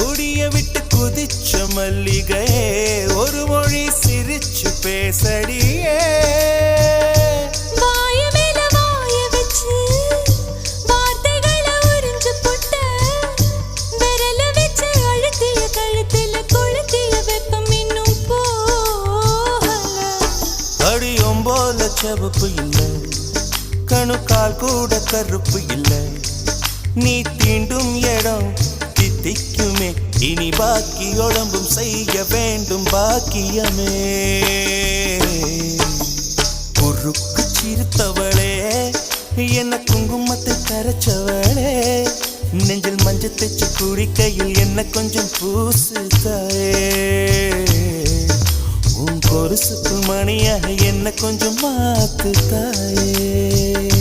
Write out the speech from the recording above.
குடிய விட்டு குதிச்ச மல்லிகையே ஒரு மொழி சிரிச்சு பேசடியே அடியும் போல செவப்பு இல்லை கணுக்கால் கூட கருப்பு இல்லை நீ தீண்டும் இடம் தித்திக்குமே இனி பாக்கி உடம்பும் செய்ய வேண்டும் பாக்கியமே குறுக்கு சிரித்தவளே என்ன குங்குமத்தை கரைச்சவளே நெஞ்சில் மஞ்சள் தைச்சு குடிக்கையில் என்ன கொஞ்சம் பூசு தாயே உன் கொலுசுக்கு மணியாக என்ன கொஞ்சம் மாத்து தாயே